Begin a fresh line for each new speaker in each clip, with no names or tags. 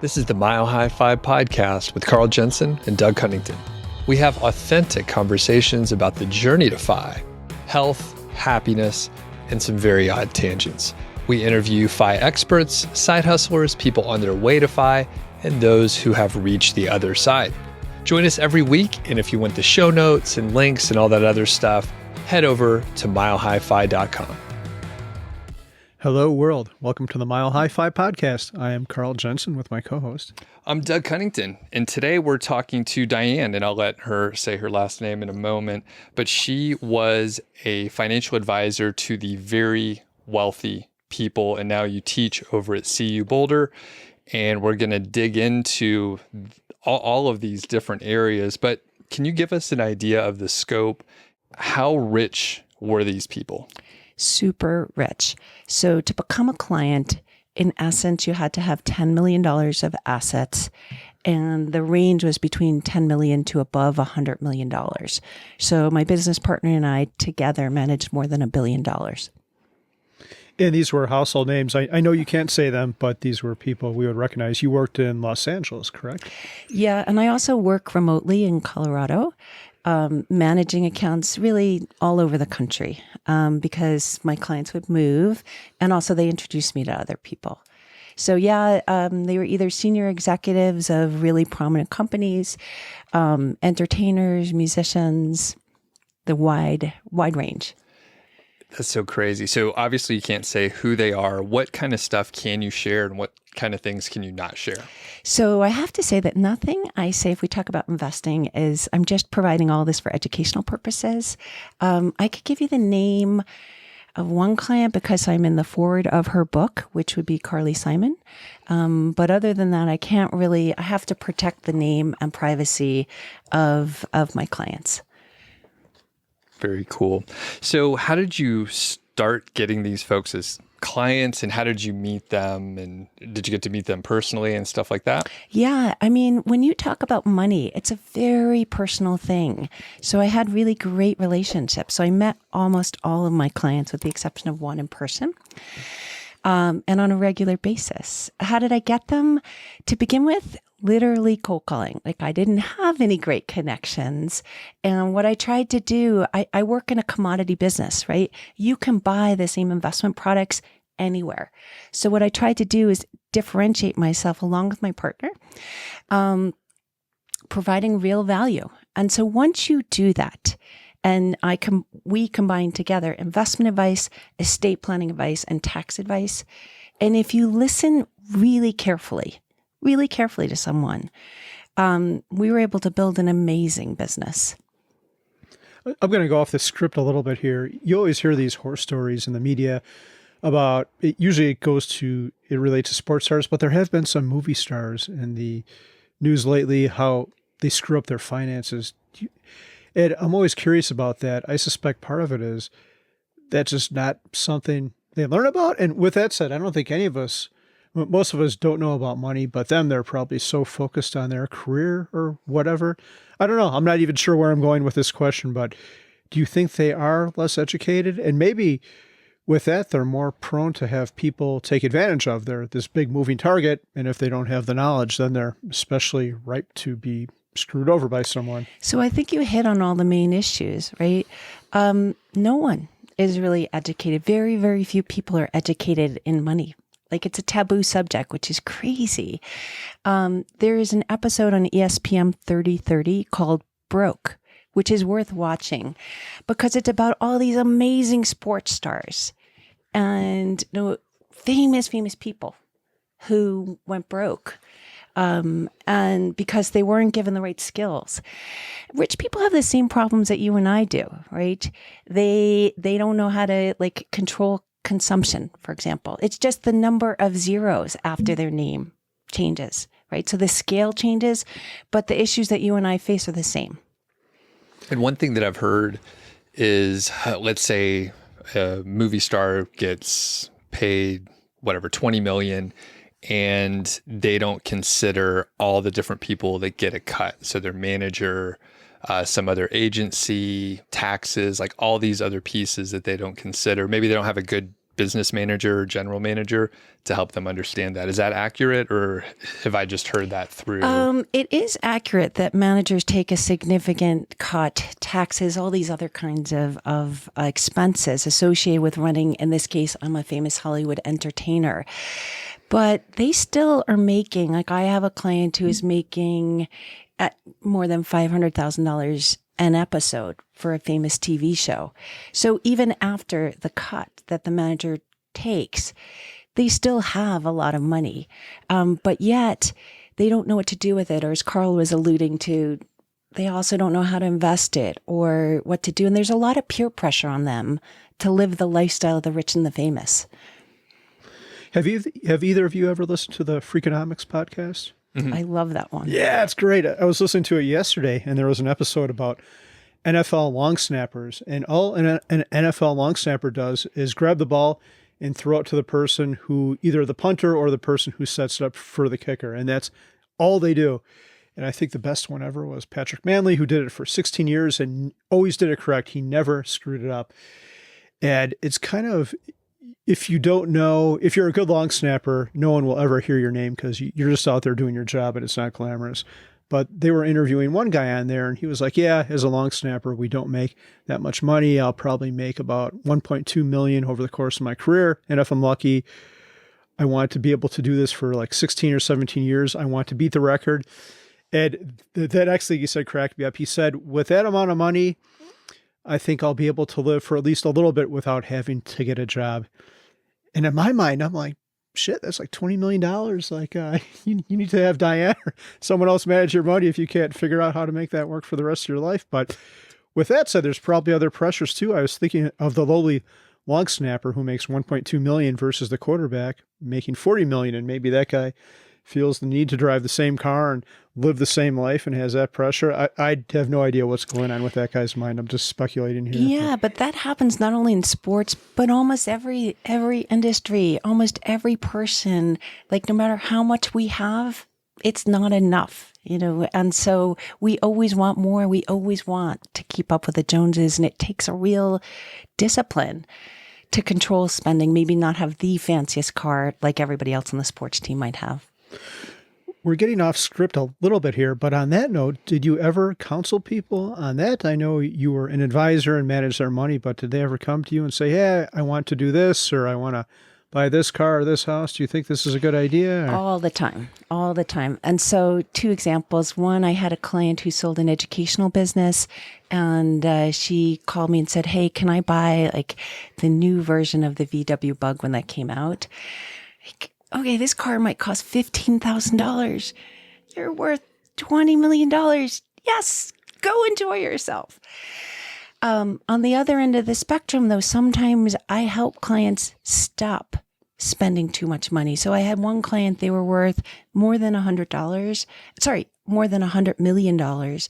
This is the MHFi podcast with Carl Jensen and Doug Cunnington. We have authentic conversations about the journey to Fi, health, happiness, and some very odd tangents. We interview Fi experts, side hustlers, people on their way to Fi, and those who have reached the other side. Join us every week, and if you want the show notes and links and all that other stuff, head over to milehfi.com.
Hello, world. Welcome to the Mile High Fi podcast. I am Carl Jensen with my co-host.
I'm Doug Cunnington, and today we're talking to Diane, and I'll let her say her last name in a moment, but she was a financial advisor to the very wealthy people, and now you teach over at CU Boulder, and we're going to dig into all of these different areas, but can you give us an idea of the scope? How rich were these people?
Super rich. So to become a client, in essence, you had to have $10 million of assets, and the range was between $10 million to above $100 million. So my business partner and I together managed more than $1 billion.
And these were household names. I know you can't say them, but these were people we would recognize. You worked in Los Angeles, correct?
Yeah, and I also work remotely in Colorado, managing accounts really all over the country because my clients would move, and also they introduced me to other people. So yeah, they were either senior executives of really prominent companies, entertainers, musicians, the wide range.
That's so crazy. So obviously you can't say who they are. What kind of stuff can you share and what kind of things can you not share?
So I have to say that nothing I say if we talk about investing is, I'm just providing all this for educational purposes. I could give you the name of one client because I'm in the forward of her book, which would be Carly Simon. But other than that, I have to protect the name and privacy of my clients.
Very cool. So how did you start getting these folks as clients, and how did you meet them, and did you get to meet them personally and stuff like that?
Yeah. I mean, when you talk about money, it's a very personal thing. So I had really great relationships. So I met almost all of my clients with the exception of one in person. And on a regular basis. How did I get them? To begin with, literally cold calling. Like I didn't have any great connections. And what I tried to do, I work in a commodity business, right? You can buy the same investment products anywhere. So what I tried to do is differentiate myself along with my partner, providing real value. And so once you do that, and we combine together investment advice, estate planning advice, and tax advice. And if you listen really carefully to someone, we were able to build an amazing business.
I'm going to go off the script a little bit here. You always hear these horror stories in the media about, usually it relates to sports stars, but there have been some movie stars in the news lately, how they screw up their finances. And I'm always curious about that. I suspect part of it is that's just not something they learn about. And with that said, I don't think most of us don't know about money, but they're probably so focused on their career or whatever. I don't know. I'm not even sure where I'm going with this question, but do you think they are less educated? And maybe with that, they're more prone to have people take advantage of this big moving target. And if they don't have the knowledge, then they're especially ripe to be screwed over by someone.
So I think you hit on all the main issues, right? No one is really educated. Very, very few people are educated in money. Like it's a taboo subject, which is crazy. There is an episode on ESPN 30/30 called Broke, which is worth watching because it's about all these amazing sports stars and famous people who went broke. And because they weren't given the right skills. Rich people have the same problems that you and I do, right? They don't know how to control consumption, for example. It's just the number of zeros after their name changes, right? So the scale changes, but the issues that you and I face are the same.
And one thing that I've heard is, let's say a movie star gets paid, $20 million, and they don't consider all the different people that get a cut. So their manager, some other agency, taxes, like all these other pieces that they don't consider. Maybe they don't have a good business manager or general manager to help them understand that. Is that accurate, or have I just heard that through?
It is accurate that managers take a significant cut, taxes, all these other kinds of expenses associated with running. In this case, I'm a famous Hollywood entertainer, but they still are making, like I have a client who is making at more than $500,000 an episode for a famous TV show. So even after the cut that the manager takes, they still have a lot of money. But yet they don't know what to do with it. Or as Carl was alluding to, they also don't know how to invest it or what to do. And there's a lot of peer pressure on them to live the lifestyle of the rich and the famous.
Have either of you ever listened to the Freakonomics podcast?
Mm-hmm. I love that one.
Yeah, it's great. I was listening to it yesterday, and there was an episode about NFL long snappers. And all an NFL long snapper does is grab the ball and throw it to the person who, either the punter or the person who sets it up for the kicker. And that's all they do. And I think the best one ever was Patrick Manley, who did it for 16 years and always did it correct. He never screwed it up. And it's kind of, if you don't know, if you're a good long snapper, no one will ever hear your name because you're just out there doing your job and it's not glamorous. But they were interviewing one guy on there and he was like, yeah, as a long snapper, we don't make that much money. I'll probably make about 1.2 million over the course of my career. And if I'm lucky, I want to be able to do this for like 16 or 17 years. I want to beat the record. And that actually, he said, cracked me up. He said, with that amount of money, I think I'll be able to live for at least a little bit without having to get a job. And in my mind, I'm like, shit, that's like $20 million. Like, you need to have Diane or someone else manage your money if you can't figure out how to make that work for the rest of your life. But with that said, there's probably other pressures too. I was thinking of the lowly long snapper who makes 1.2 million versus the quarterback making 40 million. And maybe that guy feels the need to drive the same car and live the same life and has that pressure. I have no idea what's going on with that guy's mind. I'm just speculating here.
Yeah, but that happens not only in sports, but almost every industry, almost every person. Like no matter how much we have, it's not enough, you know. And so we always want more. We always want to keep up with the Joneses, and it takes a real discipline to control spending. Maybe not have the fanciest car like everybody else on the sports team might have.
We're getting off script a little bit here, but on that note, did you ever counsel people on that? I know you were an advisor and managed their money, but did they ever come to you and say, hey, I want to do this, or I want to buy this car or this house? Do you think this is a good idea? Or?
All the time. And so 2 examples. One, I had a client who sold an educational business, and she called me and said, hey, can I buy like the new version of the VW Bug when that came out? Okay, this car might cost $15,000. You're worth $20 million. Yes, go enjoy yourself. On the other end of the spectrum, though, sometimes I help clients stop spending too much money. So I had one client, they were worth more than $100 million.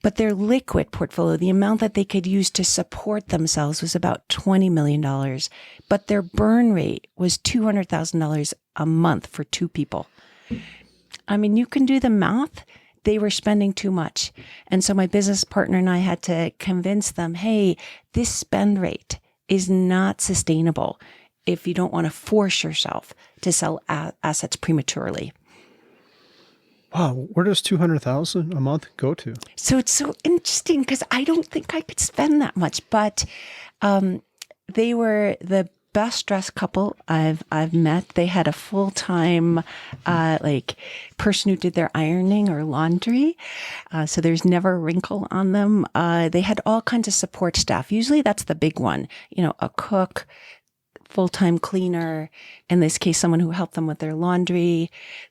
But their liquid portfolio, the amount that they could use to support themselves, was about $20 million. But their burn rate was $200,000 a month for 2 people. I mean, you can do the math. They were spending too much. And so my business partner and I had to convince them, hey, this spend rate is not sustainable if you don't want to force yourself to sell assets prematurely.
Wow, where does $200,000 a month go to?
So it's so interesting because I don't think I could spend that much, but they were the best dressed couple I've met. They had a full-time person who did their ironing or laundry, so there's never a wrinkle on them. They had all kinds of support staff. Usually that's the big one, a cook, full-time cleaner, in this case, someone who helped them with their laundry.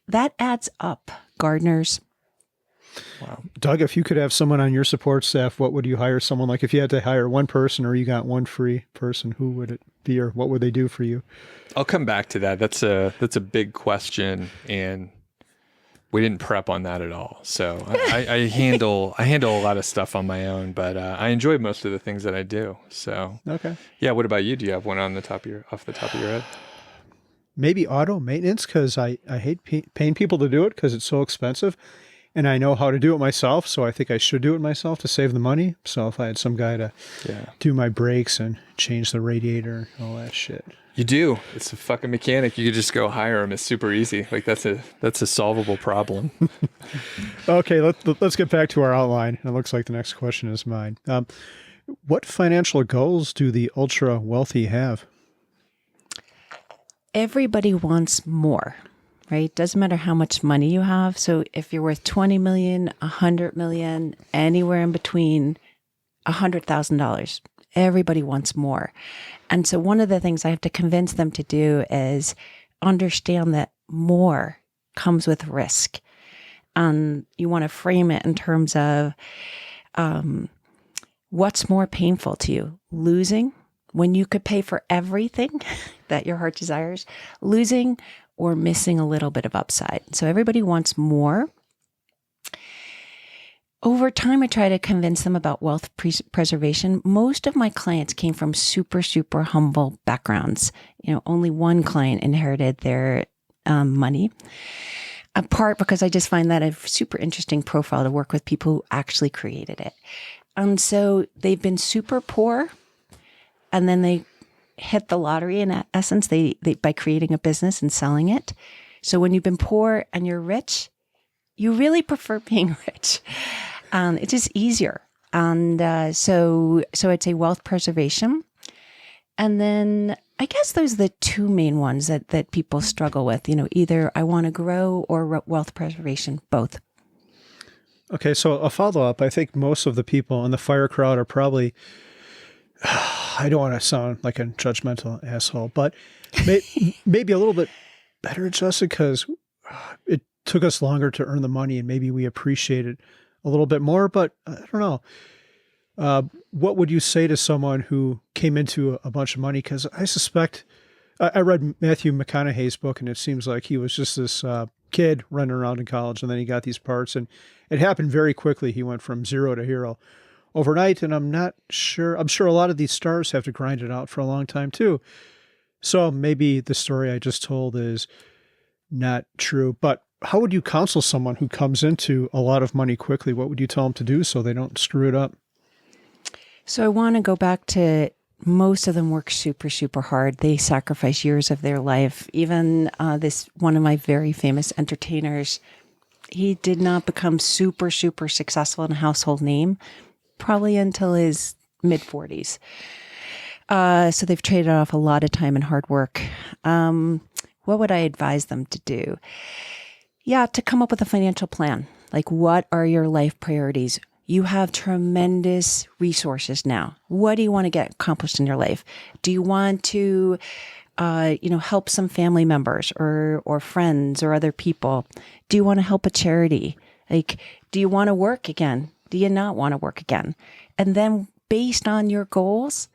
That adds up. Gardeners.
Wow. Doug, if you could have someone on your support staff, what would you hire someone like? If you had to hire one person or you got one free person, who would it be or what would they do for you?
I'll come back to that. That's a big question, and we didn't prep on that at all. So I handle a lot of stuff on my own, but I enjoy most of the things that I do. So
okay.
Yeah. What about you? Do you have one off the top of your head?
Maybe auto maintenance, because I hate paying people to do it because it's so expensive. and I know how to do it myself, so I think I should do it myself to save the money. So if I had some guy to do my brakes and change the radiator and all that shit.
You do. It's a fucking mechanic. You could just go hire him. It's super easy. Like that's a solvable problem.
Okay, let's get back to our outline. It looks like the next question is mine. What financial goals do the ultra wealthy have?
Everybody wants more, right? Doesn't matter how much money you have. So if you're worth 20 million, 100 million, anywhere in between $100,000, everybody wants more. And so one of the things I have to convince them to do is understand that more comes with risk. You want to frame it in terms of what's more painful to you, losing when you could pay for everything that your heart desires, losing or missing a little bit of upside. So everybody wants more. Over time, I try to convince them about wealth preservation. Most of my clients came from super, super humble backgrounds. Only one client inherited their money. In part because I just find that a super interesting profile to work with people who actually created it. And so they've been super poor, and then they hit the lottery in essence, they by creating a business and selling it. So when you've been poor and you're rich, you really prefer being rich. It's just easier. And so I'd say wealth preservation. And then I guess those are the two main ones that people struggle with. Either I want to grow or wealth preservation, both.
Okay, so a follow-up. I think most of the people in the fire crowd are probably, I don't want to sound like a judgmental asshole, but maybe a little bit better adjusted because it took us longer to earn the money and maybe we appreciate it a little bit more, but I don't know. What would you say to someone who came into a bunch of money? Because I suspect, I read Matthew McConaughey's book, and it seems like he was just this kid running around in college, and then he got these parts, and it happened very quickly. He went from zero to hero overnight, and I'm sure a lot of these stars have to grind it out for a long time too. So maybe the story I just told is not true, but how would you counsel someone who comes into a lot of money quickly? What would you tell them to do so they don't screw it up?
So I want to go back to most of them work super, super hard. They sacrifice years of their life. Even this one of my very famous entertainers, he did not become super, super successful in a household name probably until his mid-40s. So they've traded off a lot of time and hard work. What would I advise them to do? Yeah, to come up with a financial plan. Like, what are your life priorities? You have tremendous resources now. What do you want to get accomplished in your life? Do you want to, help some family members or friends or other people? Do you want to help a charity? Like, do you want to work again? Do you not want to work again? And then based on your goals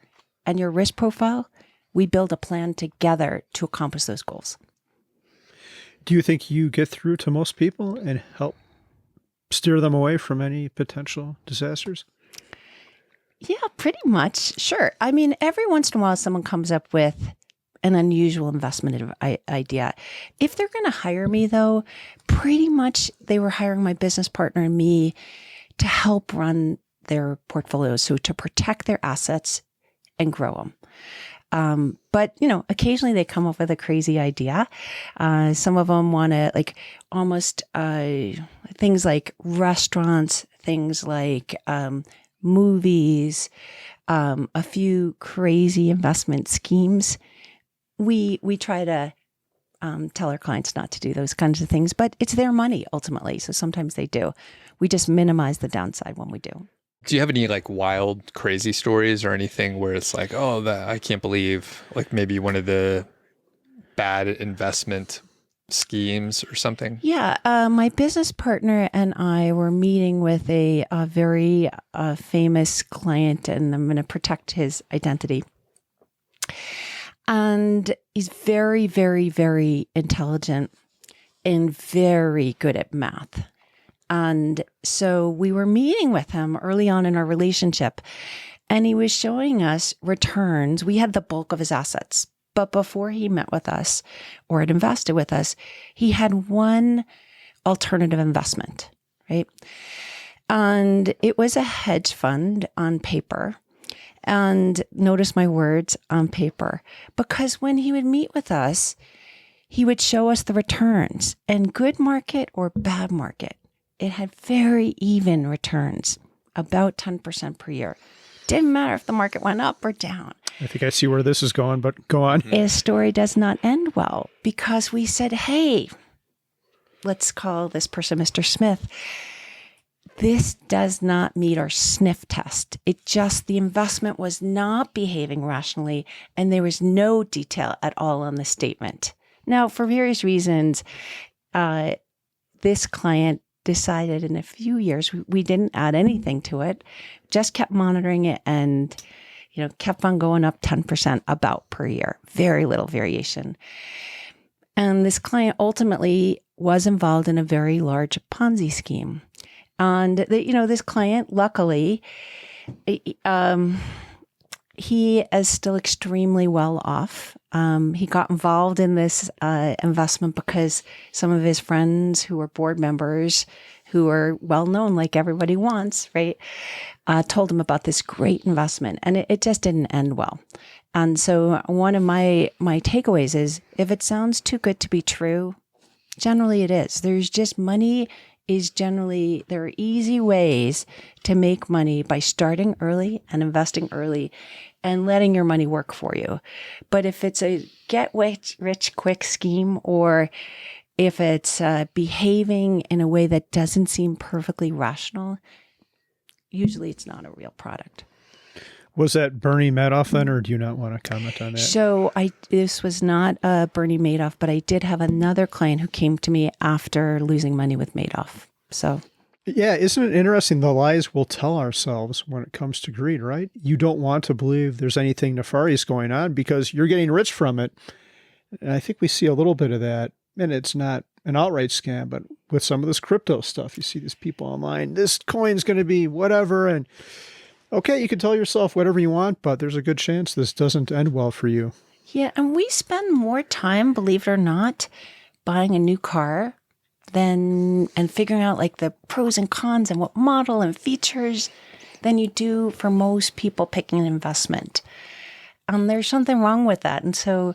and your risk profile, we build a plan together to accomplish those goals.
Do you think you get through to most people and help steer them away from any potential disasters?
Yeah, pretty much. Sure. I mean, every once in a while, someone comes up with an unusual investment idea. If they're going to hire me, though, pretty much they were hiring my business partner and me to help run their portfolios, so to protect their assets and grow them. But, occasionally they come up with a crazy idea. Some of them want to almost things like restaurants, things like movies, a few crazy investment schemes. We try to tell our clients not to do those kinds of things, but it's their money ultimately. So sometimes they do. We just minimize the downside when we do.
Do you have any wild, crazy stories or anything where it's I can't believe, maybe one of the bad investment schemes or something?
Yeah. My business partner and I were meeting with a very famous client, and I'm going to protect his identity. And he's very, very, very intelligent and very good at math. And so we were meeting with him early on in our relationship, and he was showing us returns. We had the bulk of his assets, but before he met with us or had invested with us, he had one alternative investment, right? And it was a hedge fund on paper. And notice my words, on paper, because when he would meet with us, he would show us the returns, and good market or bad market, it had very even returns, about 10% per year. Didn't matter if the market went up or down.
I think I see where this is going, but go on.
His story does not end well, because we said, hey, let's call this person Mr. Smith. This does not meet our sniff test. The investment was not behaving rationally, and there was no detail at all on the statement. Now, for various reasons, this client decided in a few years, we didn't add anything to it, just kept monitoring it, and kept on going up 10% about per year. Very little variation. And this client ultimately was involved in a very large Ponzi scheme. And this client, luckily, he is still extremely well off. He got involved in this investment because some of his friends who were board members, who are well known, like everybody wants, right, told him about this great investment, and it just didn't end well. And so one of my takeaways is, if it sounds too good to be true, generally it is. There are easy ways to make money by starting early and investing early and letting your money work for you. But if it's a get rich quick scheme, or if it's behaving in a way that doesn't seem perfectly rational, usually it's not a real product.
Was that Bernie Madoff then, or do you not want to comment on that?
So this was not Bernie Madoff, but I did have another client who came to me after losing money with Madoff. So,
yeah, isn't it interesting, the lies we'll tell ourselves when it comes to greed, right? You don't want to believe there's anything nefarious going on because you're getting rich from it. And I think we see a little bit of that, and it's not an outright scam, but with some of this crypto stuff, you see these people online, this coin's going to be whatever, and okay, you can tell yourself whatever you want, but there's a good chance this doesn't end well for you.
Yeah, and we spend more time, believe it or not, buying a new car and figuring out like the pros and cons and what model and features than you do for most people picking an investment. There's something wrong with that. And so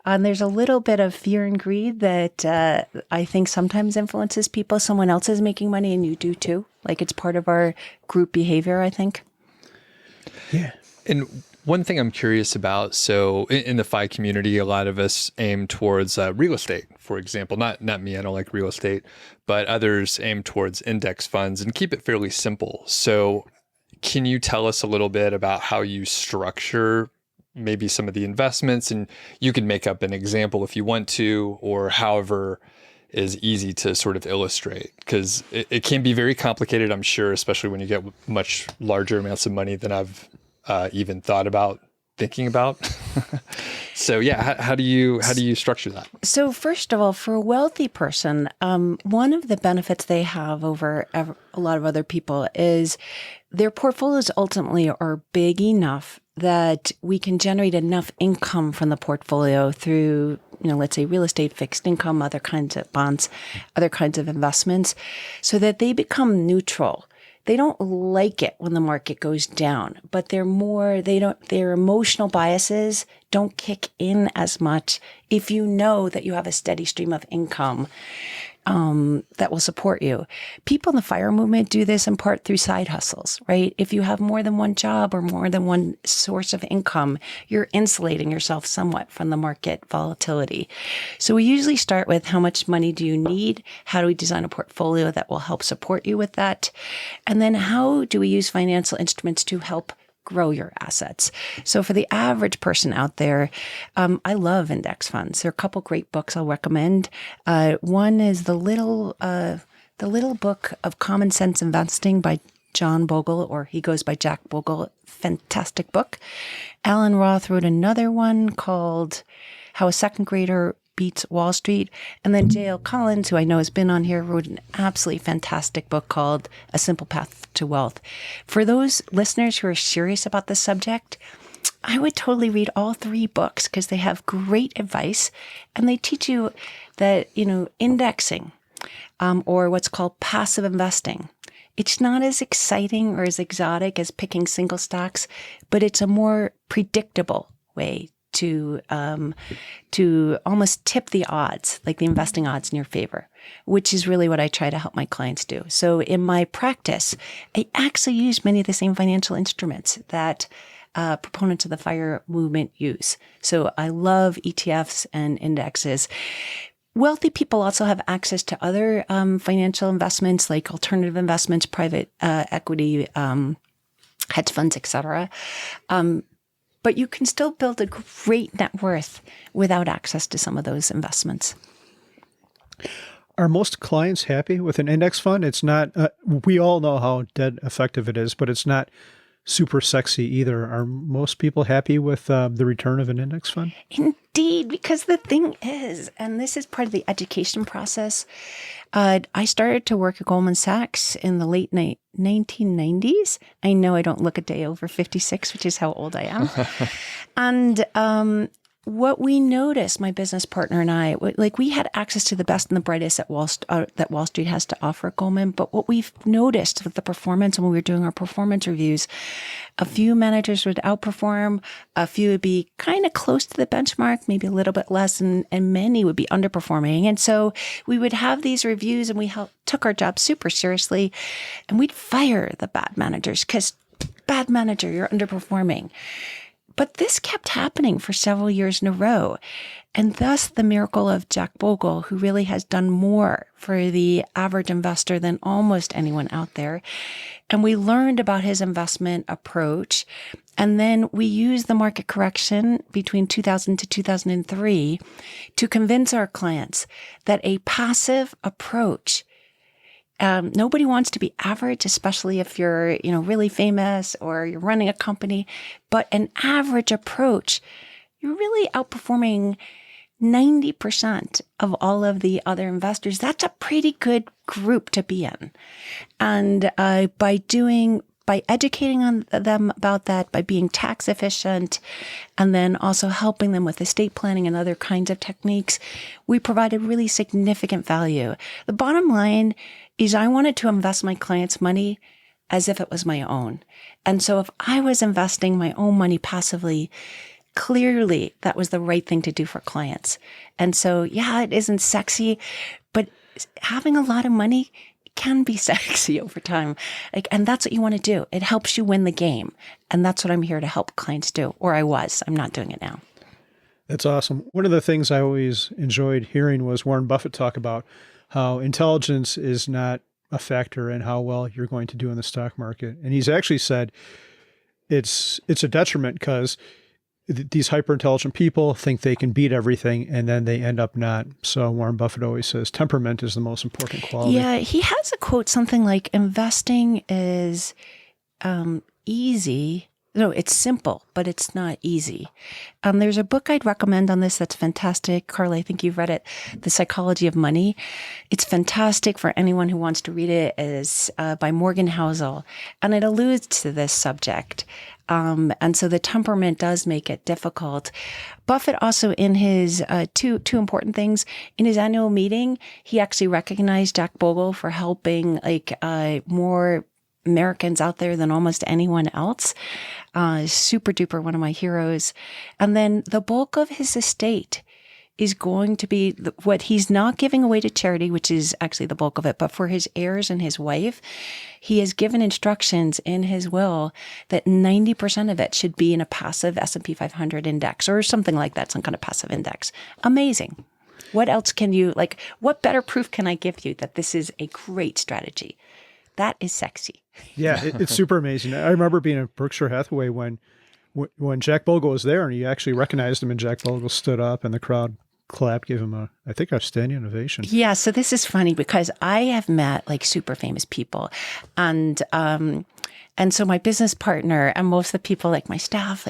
there's a little bit of fear and greed that I think sometimes influences people. Someone else is making money and you do too. Like, it's part of our group behavior, I think.
Yeah.
And one thing I'm curious about, so in the FI community, a lot of us aim towards real estate, for example. Not me, I don't like real estate, but others aim towards index funds and keep it fairly simple. So can you tell us a little bit about how you structure maybe some of the investments? And you can make up an example if you want to, or however is easy to sort of illustrate, because it can be very complicated, I'm sure, especially when you get much larger amounts of money than I've even thought about thinking about. So yeah, how do you structure that?
So first of all, for a wealthy person, one of the benefits they have over a lot of other people is their portfolios ultimately are big enough that we can generate enough income from the portfolio through, let's say real estate, fixed income, other kinds of bonds, other kinds of investments, so that they become neutral. They don't like it when the market goes down, but their emotional biases don't kick in as much if you know that you have a steady stream of income that will support you. People in the FIRE movement do this in part through side hustles, right? If you have more than one job or more than one source of income, you're insulating yourself somewhat from the market volatility. So we usually start with, how much money do you need? How do we design a portfolio that will help support you with that? And then how do we use financial instruments to help grow your assets? So for the average person out there, I love index funds. There are a couple great books I'll recommend. One is the little book of Common Sense Investing by John Bogle, or he goes by Jack Bogle. Fantastic book. Alan Roth wrote another one called How a Second Grader Beats Wall Street. And then J.L. Collins, who I know has been on here, wrote an absolutely fantastic book called A Simple Path to Wealth. For those listeners who are serious about this subject, I would totally read all three books because they have great advice, and they teach you that, indexing or what's called passive investing. It's not as exciting or as exotic as picking single stocks, but it's a more predictable way to almost tip the odds, like the investing odds in your favor, which is really what I try to help my clients do. So in my practice, I actually use many of the same financial instruments that proponents of the FIRE movement use. So I love ETFs and indexes. Wealthy people also have access to other financial investments like alternative investments, private equity, hedge funds, etc. But you can still build a great net worth without access to some of those investments.
Are most clients happy with an index fund? It's not, we all know how dead effective it is, but it's not super sexy either. Are most people happy with the return of an index fund?
Indeed, because the thing is, and this is part of the education process, I started to work at Goldman Sachs in the late 1990s. I know I don't look a day over 56, which is how old I am. And what we noticed, my business partner and I, like we had access to the best and the brightest that Wall Street has to offer at Goldman. But what we've noticed with the performance, and when we were doing our performance reviews, a few managers would outperform, a few would be kind of close to the benchmark, maybe a little bit less, and many would be underperforming. And so we would have these reviews, and we took our job super seriously, and we'd fire the bad managers because bad manager, you're underperforming. But this kept happening for several years in a row. And thus the miracle of Jack Bogle, who really has done more for the average investor than almost anyone out there. And we learned about his investment approach. And then we used the market correction between 2000 to 2003 to convince our clients that a passive approach, nobody wants to be average, especially if you're, really famous or you're running a company. But an average approach, you're really outperforming 90% of all of the other investors. That's a pretty good group to be in. And by educating them about that, by being tax efficient, and then also helping them with estate planning and other kinds of techniques, we provided really significant value. The bottom line is I wanted to invest my clients' money as if it was my own. And so if I was investing my own money passively, clearly that was the right thing to do for clients. And so, yeah, it isn't sexy, but having a lot of money can be sexy over time. And that's what you want to do. It helps you win the game. And that's what I'm here to help clients do. Or I was. I'm not doing it now.
That's awesome. One of the things I always enjoyed hearing was Warren Buffett talk about how intelligence is not a factor in how well you're going to do in the stock market. And he's actually said it's a detriment because these hyper-intelligent people think they can beat everything and then they end up not. So Warren Buffett always says temperament is the most important quality.
Yeah, he has a quote, something like investing is easy. No, it's simple, but it's not easy. There's a book I'd recommend on this that's fantastic. Carl, I think you've read it, The Psychology of Money. It's fantastic for anyone who wants to read it. It is by Morgan Housel, and it alludes to this subject. And so the temperament does make it difficult. Buffett also, in his two important things, in his annual meeting, he actually recognized Jack Bogle for helping more Americans out there than almost anyone else. Super duper one of my heroes. And then the bulk of his estate is going to be what he's not giving away to charity, which is actually the bulk of it, but for his heirs and his wife, he has given instructions in his will that 90% of it should be in a passive S&P 500 index or something like that, some kind of passive index. Amazing. What else can you, what better proof can I give you that this is a great strategy? That is sexy.
Yeah, it's super amazing. I remember being at Berkshire Hathaway when Jack Bogle was there, and you actually recognized him, and Jack Bogle stood up, and the crowd clapped, gave him I think a standing ovation.
Yeah, so this is funny because I have met super famous people, and so my business partner and most of the people, my staff,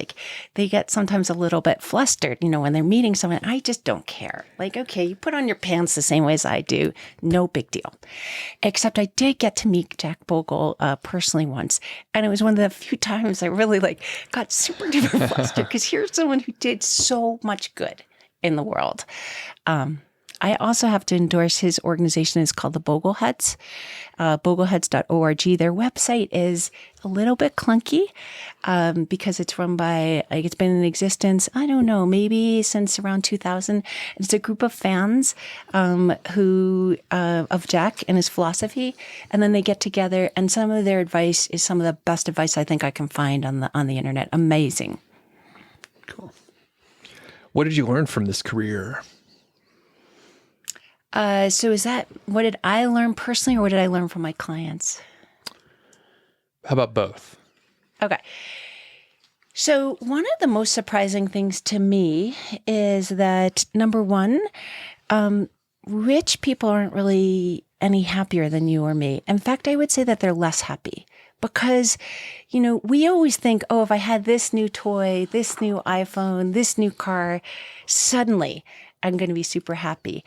they get sometimes a little bit flustered, when they're meeting someone. I just don't care. Okay, you put on your pants the same way as I do. No big deal. Except I did get to meet Jack Bogle personally once. And it was one of the few times I really got super duper flustered because here's someone who did so much good in the world. I also have to endorse his organization. It's called the Bogleheads, bogleheads.org. Their website is a little bit clunky because it's run by, like, it's been in existence, I don't know, maybe since around 2000. It's a group of fans who of Jack and his philosophy, and then they get together, and some of their advice is some of the best advice I think I can find on the internet. Amazing.
Cool.
What did you learn from this career?
So is that, what did I learn personally, or what did I learn from my clients?
How about both?
Okay. So one of the most surprising things to me is that, number one, rich people aren't really any happier than you or me. In fact, I would say that they're less happy. Because, we always think, oh, if I had this new toy, this new iPhone, this new car, suddenly I'm going to be super happy.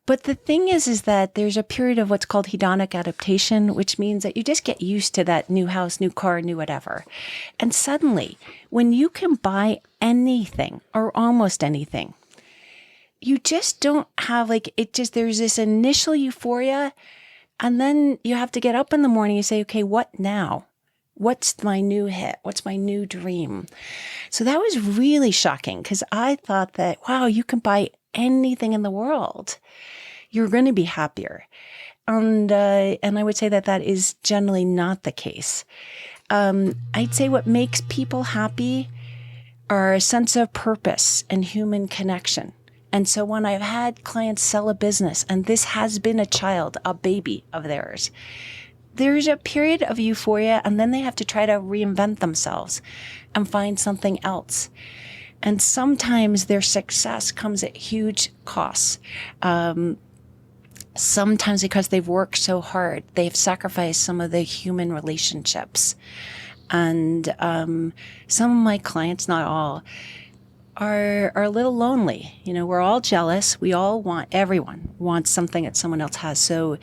But the thing is that there's a period of what's called hedonic adaptation, which means that you just get used to that new house, new car, new whatever. And suddenly, when you can buy anything or almost anything, you just don't have there's this initial euphoria. And then you have to get up in the morning and say, okay, what now? What's my new hit? What's my new dream? So that was really shocking because I thought that, wow, you can buy anything in the world. You're going to be happier. And I would say that that is generally not the case. I'd say what makes people happy are a sense of purpose and human connection. And so when I've had clients sell a business, and this has been a child, a baby of theirs, there's a period of euphoria, and then they have to try to reinvent themselves and find something else. And sometimes their success comes at huge costs. Sometimes because they've worked so hard, they've sacrificed some of the human relationships. And some of my clients, not all, are a little lonely. We're all jealous. Everyone wants something that someone else has. So,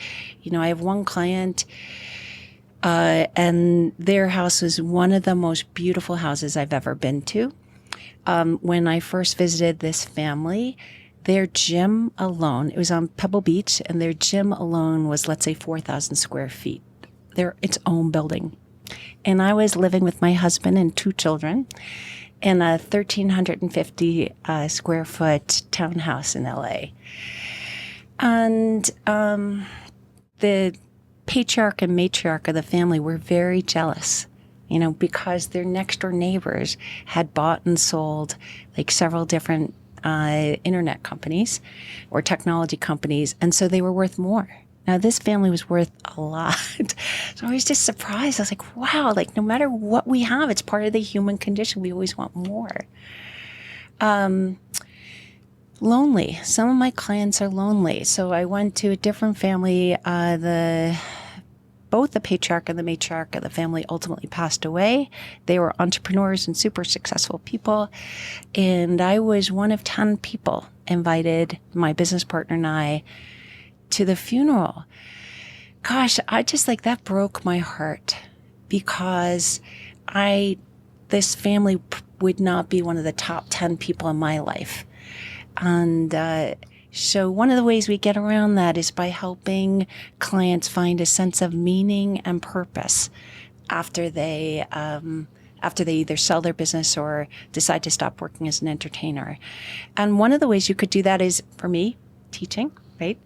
I have one client, and their house was one of the most beautiful houses I've ever been to. When I first visited this family, their gym alone, it was on Pebble Beach, and their gym alone was, let's say, 4,000 square feet. They're its own building. And I was living with my husband and 2 children in a 1,350 square foot townhouse in LA. And the patriarch and matriarch of the family were very jealous, because their next door neighbors had bought and sold several different internet companies or technology companies. And so they were worth more. Now, this family was worth a lot. So I was just surprised. I was like, wow, no matter what we have, it's part of the human condition. We always want more. Lonely. Some of my clients are lonely. So I went to a different family. Both the patriarch and the matriarch of the family ultimately passed away. They were entrepreneurs and super successful people. And I was one of 10 people invited, my business partner and I, to the funeral. Gosh, I just that broke my heart because this family would not be one of the top 10 people in my life. And so one of the ways we get around that is by helping clients find a sense of meaning and purpose after they either sell their business or decide to stop working as an entertainer. And one of the ways you could do that is, for me, teaching. Right?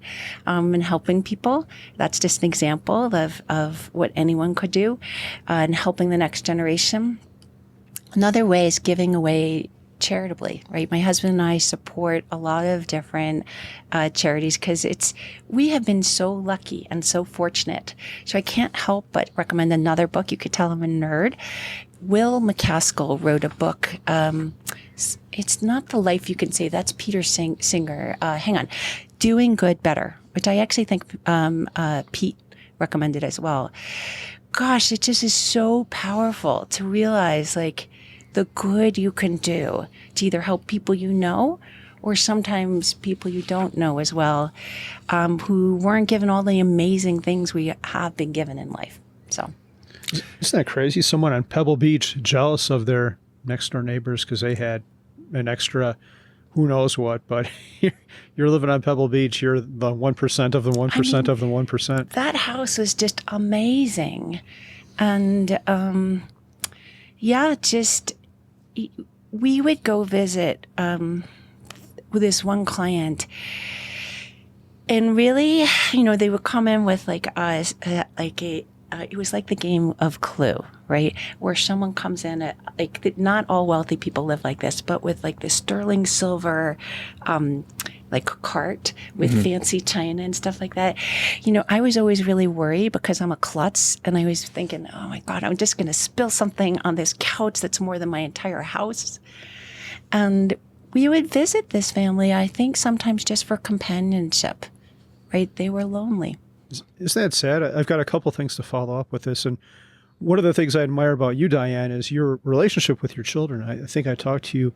And helping people. That's just an example of what anyone could do, and helping the next generation. Another way is giving away charitably, right? My husband and I support a lot of different charities because we have been so lucky and so fortunate. So I can't help but recommend another book. You could tell I'm a nerd. Will McCaskill wrote a book. It's not The Life You Can Save. That's Peter Singer. Hang on. Doing Good Better, which I actually think Pete recommended as well. Gosh, it just is so powerful to realize the good you can do to either help people or sometimes people you don't know as well, who weren't given all the amazing things we have been given in life. So,
isn't that crazy? Someone on Pebble Beach jealous of their next door neighbors because they had an extra who knows what, but you're living on Pebble Beach. You're the 1% of the 1% of the 1%.
That house was just amazing. And we would go visit with this one client. And really, they would come in with it was like the game of Clue, right? Where someone comes in at not all wealthy people live like this, but with like this sterling silver, cart with fancy china and stuff like that. I was always really worried because I'm a klutz, and I was thinking, oh my God, I'm just going to spill something on this couch that's more than my entire house. And we would visit this family, I think sometimes just for companionship, right? They were lonely.
Isn't that sad? I've got a couple things to follow up with this. And one of the things I admire about you, Diane, is your relationship with your children. I think I talked to you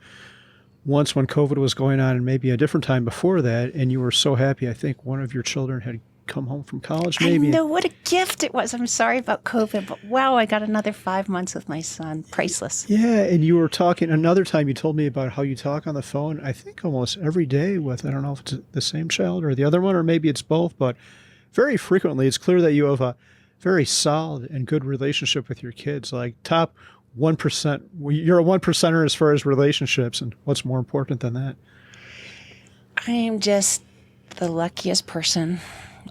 once when COVID was going on and maybe a different time before that, and you were so happy. I think one of your children had come home from college, maybe.
I know, what a gift it was. I'm sorry about COVID, but wow, I got another 5 months with my son. Priceless.
Yeah, and you were talking, another time you told me about how you talk on the phone, I think almost every day with, I don't know if it's the same child or the other one, or maybe it's both, but very frequently it's clear that you have a very solid and good relationship with your kids, like top 1%. You're a 1%er as far as relationships, and what's more important than that?
I am just the luckiest person.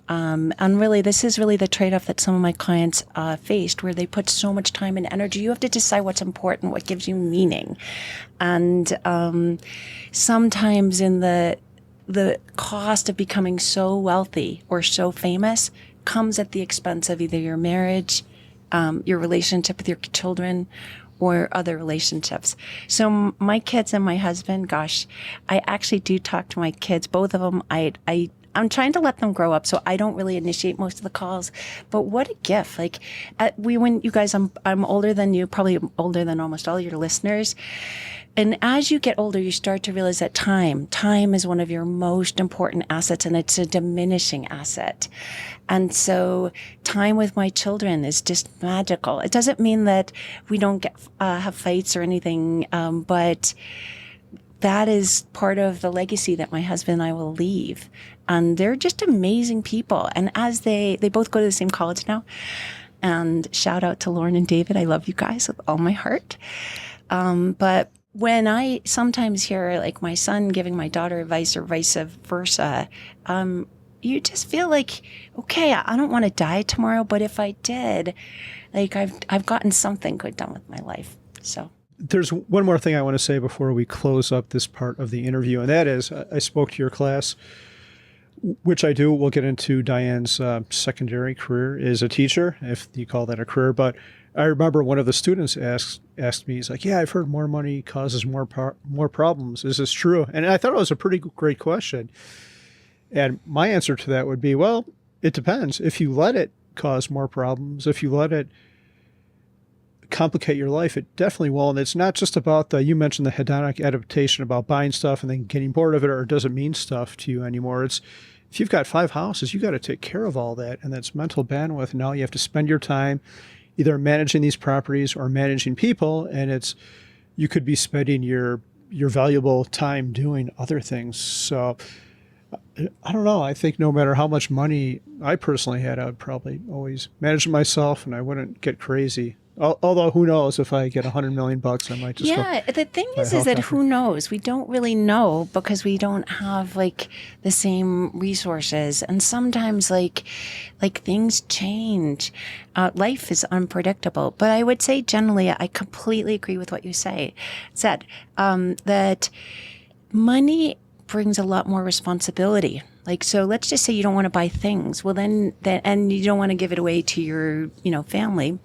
And really, this is really the trade-off that some of my clients faced, where they put so much time and energy. You have to decide what's important, what gives you meaning. And sometimes in the cost of becoming so wealthy or so famous comes at the expense of either your marriage, your relationship with your children, or other relationships. So my kids and my husband, gosh, I actually do talk to my kids, both of them. I'm trying to let them grow up, so I don't really initiate most of the calls. But what a gift! When you guys, I'm older than you, probably older than almost all your listeners. And as you get older, you start to realize that time is one of your most important assets, and it's a diminishing asset. And so time with my children is just magical. It doesn't mean that we don't have fights or anything, but that is part of the legacy that my husband and I will leave. And they're just amazing people. And as they both go to the same college now, and shout out to Lauren and David. I love you guys with all my heart. But when I sometimes hear like my son giving my daughter advice or vice versa, you just feel like, okay, I don't want to die tomorrow, but if I did, like I've gotten something good done with my life. So
there's one more thing I want to say before we close up this part of the interview, and that is I spoke to your class, which I do. We'll get into Diane's secondary career as a teacher, if you call that a career. But I remember one of the students asked me, he's like, yeah, I've heard more money causes more problems. Is this true? And I thought it was a pretty great question. And my answer to that would be, well, it depends. If you let it cause more problems, if you let it complicate your life, it definitely will. And it's not just about you mentioned the hedonic adaptation, about buying stuff and then getting bored of it, or it doesn't mean stuff to you anymore. It's, if you've got 5 houses, you got to take care of all that. And that's mental bandwidth. Now you have to spend your time either managing these properties or managing people. And you could be spending your valuable time doing other things. So I don't know. I think no matter how much money I personally had, I would probably always manage myself, and I wouldn't get crazy. Although who knows, if I get $100 million, I might just
the thing is that who knows? We don't really know because we don't have like the same resources, and sometimes like things change. Life is unpredictable. But I would say generally, I completely agree with what you said. That money brings a lot more responsibility. Like, so let's just say you don't want to buy things. Well, then and you don't want to give it away to your, family.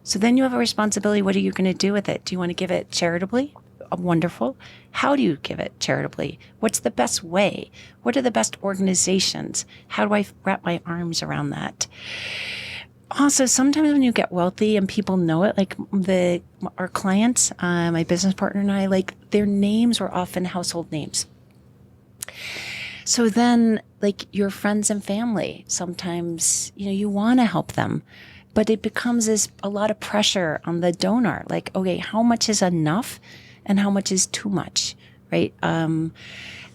So then you have a responsibility. What are you going to do with it? Do you want to give it charitably? Wonderful. How do you give it charitably? What's the best way? What are the best organizations? How do I wrap my arms around that? Also, sometimes when you get wealthy and people know it, like our clients, my business partner and I, like their names were often household names. So then, like your friends and family, sometimes, you want to help them, but it becomes a lot of pressure on the donor. Like, okay, how much is enough and how much is too much, right?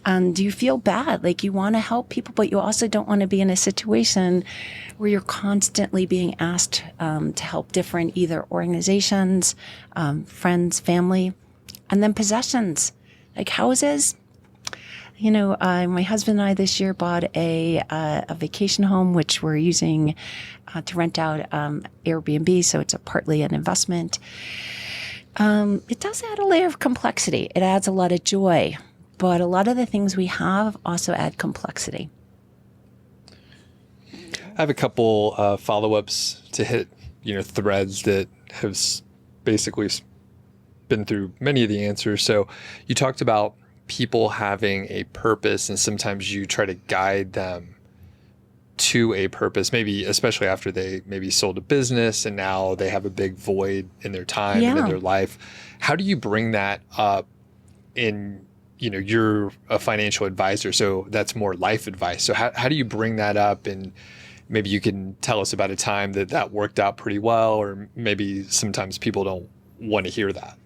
And you feel bad, like you want to help people, but you also don't want to be in a situation where you're constantly being asked to help different either organizations, friends, family, and then possessions like houses. My husband and I this year bought a vacation home, which we're using to rent out Airbnb. So it's partly an investment. It does add a layer of complexity. It adds a lot of joy, but a lot of the things we have also add complexity.
I have a couple follow-ups to hit, threads that have basically been through many of the answers. So you talked about people having a purpose, and sometimes you try to guide them to a purpose, maybe especially after they maybe sold a business and now they have a big void in their time and in their life. How do you bring that up in, you're a financial advisor, so that's more life advice. So how do you bring that up? And maybe you can tell us about a time that worked out pretty well, or maybe sometimes people don't want to hear that.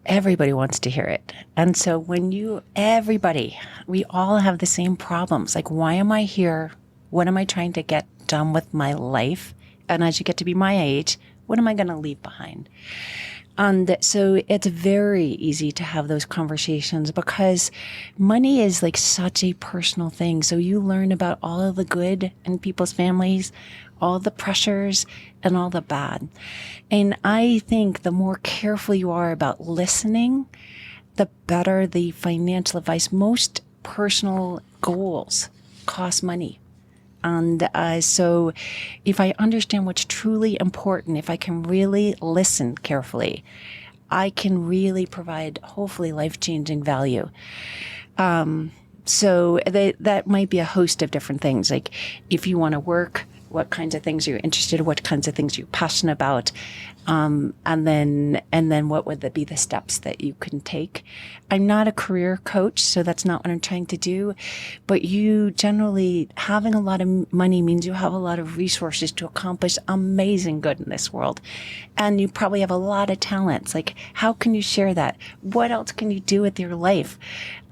Everybody wants to hear it. And so we all have the same problems. Like, why am I here? What am I trying to get done with my life? And as you get to be my age, what am I going to leave behind? And so it's very easy to have those conversations because money is like such a personal thing. So you learn about all of the good in people's families, all the pressures and all the bad. And I think the more careful you are about listening, the better the financial advice. Most personal goals cost money. And so if I understand what's truly important, if I can really listen carefully, I can really provide hopefully life-changing value. So that might be a host of different things. Like if you want to work, what kinds of things are you interested in? What kinds of things are you passionate about? And then what would be the steps that you can take? I'm not a career coach, so that's not what I'm trying to do. But you generally having a lot of money means you have a lot of resources to accomplish amazing good in this world. And you probably have a lot of talents. Like, how can you share that? What else can you do with your life?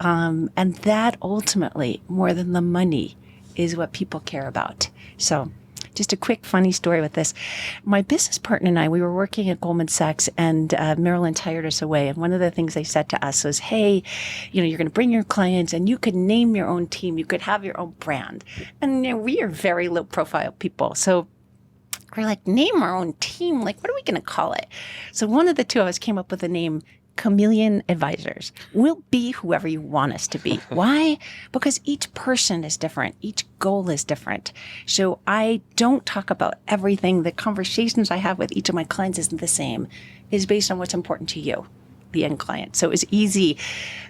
And that ultimately, more than the money, is what people care about. So just a quick funny story with this. My business partner and I, we were working at Goldman Sachs, and Maryland hired us away. And one of the things they said to us was, hey, you're going to bring your clients and you could name your own team. You could have your own brand. And we are very low profile people. So we're like, name our own team. Like, what are we going to call it? So one of the two of us came up with the name Chameleon Advisors. We'll be whoever you want us to be. Why? Because each person is different. Each goal is different. So I don't talk about everything. The conversations I have with each of my clients isn't the same. It's based on what's important to you, the end client. So it was easy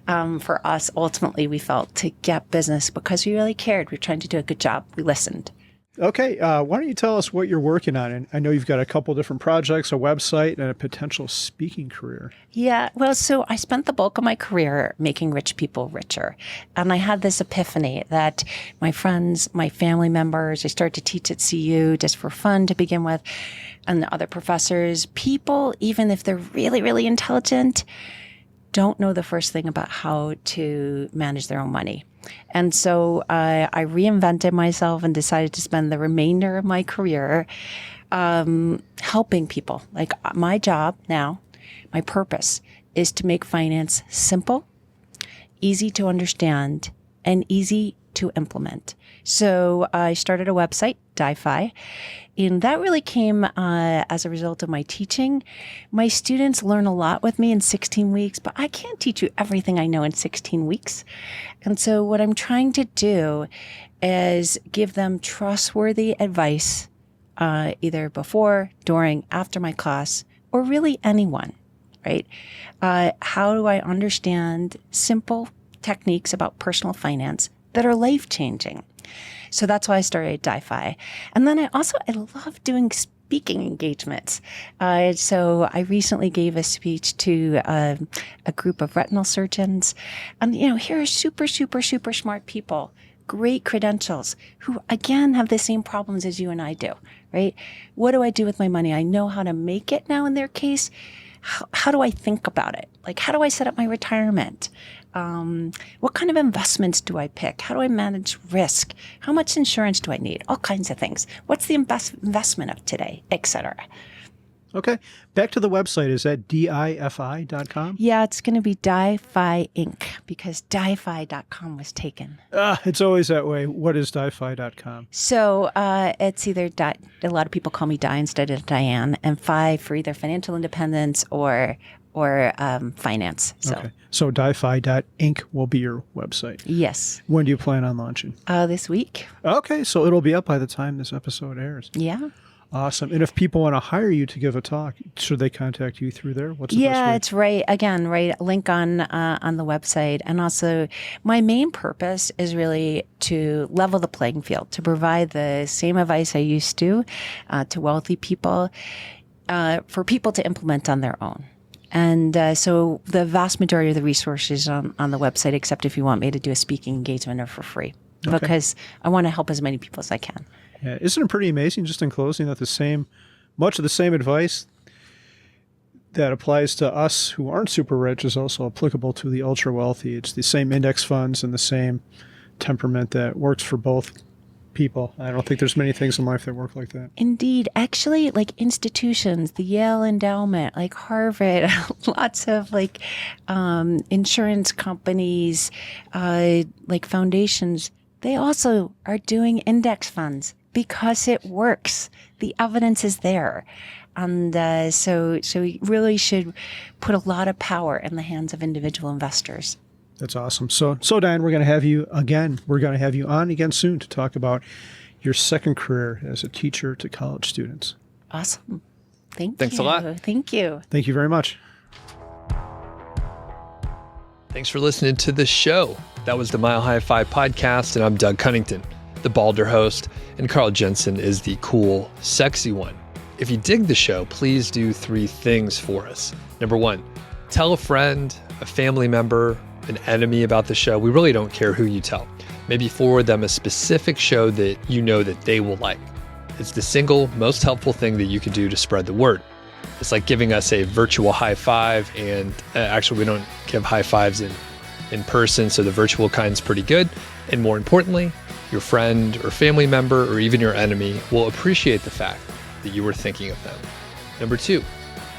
for us. Ultimately, we felt to get business because we really cared. We were trying to do a good job. We listened.
Okay, why don't you tell us what you're working on? And I know you've got a couple different projects, a website, and a potential speaking career.
Yeah, well, so I spent the bulk of my career making rich people richer. And I had this epiphany that my friends, my family members, I started to teach at CU just for fun to begin with, and the other professors, people, even if they're really, really intelligent, don't know the first thing about how to manage their own money. And so I reinvented myself and decided to spend the remainder of my career helping people. Like my job now, my purpose is to make finance simple, easy to understand, and easy to implement. So I started a website, MHFi, and that really came as a result of my teaching. My students learn a lot with me in 16 weeks, but I can't teach you everything I know in 16 weeks. And so what I'm trying to do is give them trustworthy advice, either before, during, after my class, or really anyone, right? How do I understand simple techniques about personal finance that are life-changing? So that's why I started MHFi. And then I love doing speaking engagements. So I recently gave a speech to a group of retinal surgeons. And, here are super, super, super smart people, great credentials, who, again, have the same problems as you and I do, right? What do I do with my money? I know how to make it now in their case. how do I think about it? Like, how do I set up my retirement? What kind of investments do I pick? How do I manage risk? How much insurance do I need? All kinds of things. What's the investment of today, etc.
Okay. Back to the website. Is that difi.com?
Yeah, it's going to be DiFi Inc. because difi.com was taken.
It's always that way. What is difi.com?
So it's either a lot of people call me Di instead of Diane, and Fi for either financial independence or finance.
So difi.inc will be your website.
Yes.
When do you plan on launching?
This week.
Okay, so it'll be up by the time this episode airs.
Yeah.
Awesome. And if people want to hire you to give a talk, should they contact you through there? What's the best way?
It's right. Again, right. Link on the website. And also my main purpose is really to level the playing field, to provide the same advice I used to wealthy people, for people to implement on their own. And so the vast majority of the resources on the website, except if you want me to do a speaking engagement, are for free because I want to help as many people as I can.
Yeah, isn't it pretty amazing, just in closing, that much of the same advice that applies to us who aren't super rich is also applicable to the ultra wealthy. It's the same index funds and the same temperament that works for both people. I don't think there's many things in life that work like that.
Indeed. Actually, like institutions, the Yale Endowment, like Harvard, lots of like insurance companies, like foundations, they also are doing index funds because it works. The evidence is there. And so we really should put a lot of power in the hands of individual investors.
That's awesome. So Diane, we're going to have you again. We're going to have you on again soon to talk about your second career as a teacher to college students.
Awesome. Thanks
a lot.
Thank you.
Thank you very much.
Thanks for listening to the show. That was the MHFi podcast, and I'm Doug Cunnington, the balder host, and Carl Jensen is the cool, sexy one. If you dig the show, please do 3 things for us. Number 1, tell a friend, a family member, an enemy about the show. We really don't care who you tell. Maybe forward them a specific show that you know that they will like. It's the single most helpful thing that you can do to spread the word. It's like giving us a virtual high five, and actually we don't give high fives in person, so the virtual kind's pretty good. And more importantly, your friend or family member or even your enemy will appreciate the fact that you were thinking of them. Number 2,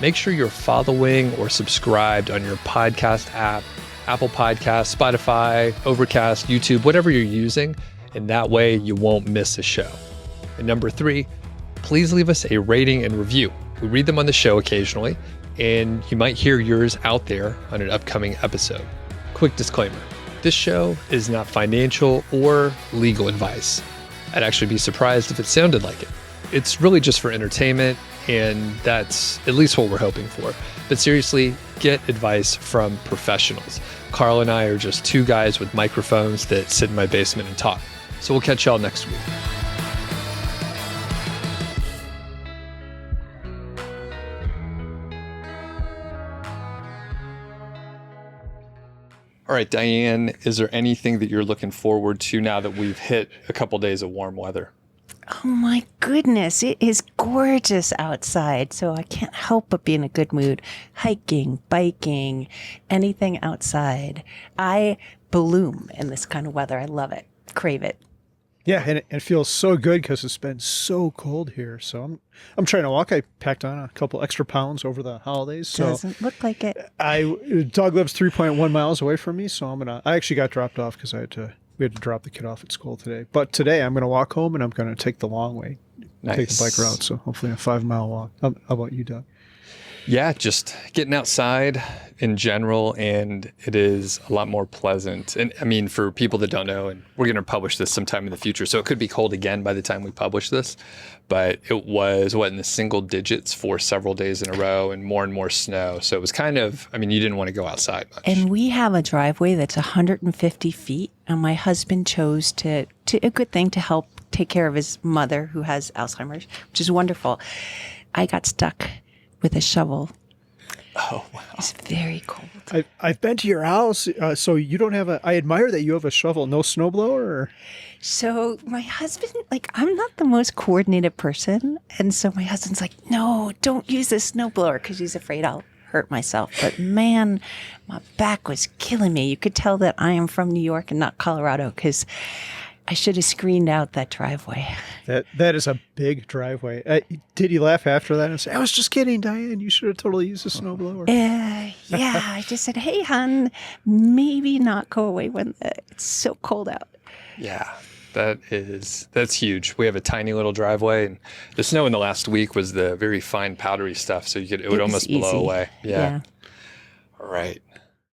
make sure you're following or subscribed on your podcast app, Apple Podcasts, Spotify, Overcast, YouTube, whatever you're using, and that way you won't miss a show. And number 3, please leave us a rating and review. We read them on the show occasionally, and you might hear yours out there on an upcoming episode. Quick disclaimer, this show is not financial or legal advice. I'd actually be surprised if it sounded like it. It's really just for entertainment, and that's at least what we're hoping for. But seriously, get advice from professionals. Carl and I are just 2 guys with microphones that sit in my basement and talk. So we'll catch y'all next week. All right, Diane, is there anything that you're looking forward to now that we've hit a couple days of warm weather?
Oh my goodness, it is gorgeous outside, so I can't help but be in a good mood. Hiking, biking, anything outside. I bloom in this kind of weather. I love it. Crave it.
Yeah, and it feels so good because it's been so cold here. So I'm trying to walk. I packed on a couple extra pounds over the holidays. So
Doesn't look like it.
Doug lives 3.1 miles away from me, so I actually got dropped off because we had to drop the kid off at school today. But today I'm going to walk home and I'm going to take the long way, take the bike route. So hopefully a 5-mile walk. How about you, Doug?
Yeah, just getting outside in general, and it is a lot more pleasant. And I mean, for people that don't know, and we're going to publish this sometime in the future, so it could be cold again by the time we publish this, but it was, in the single digits for several days in a row and more snow. So it was kind of, you didn't want to go outside much.
And we have a driveway that's 150 feet, and my husband chose to a good thing to help take care of his mother who has Alzheimer's, which is wonderful. I got stuck with a shovel.
Oh, wow.
It's very cold.
I've been to your house, so you don't have I admire that you have a shovel, no snowblower? Or?
So my husband, I'm not the most coordinated person. And so my husband's like, no, don't use a snowblower because he's afraid I'll hurt myself. But man, my back was killing me. You could tell that I am from New York and not Colorado because I should have screened out that driveway.
That is a big driveway. Did you laugh after that and say, "I was just kidding, Diane. You should have totally used a snowblower"?
Yeah, I just said, "Hey, hon, maybe not go away when it's so cold out."
Yeah, that's huge. We have a tiny little driveway, and the snow in the last week was the very fine powdery stuff, so it would almost blow away. Yeah. All right.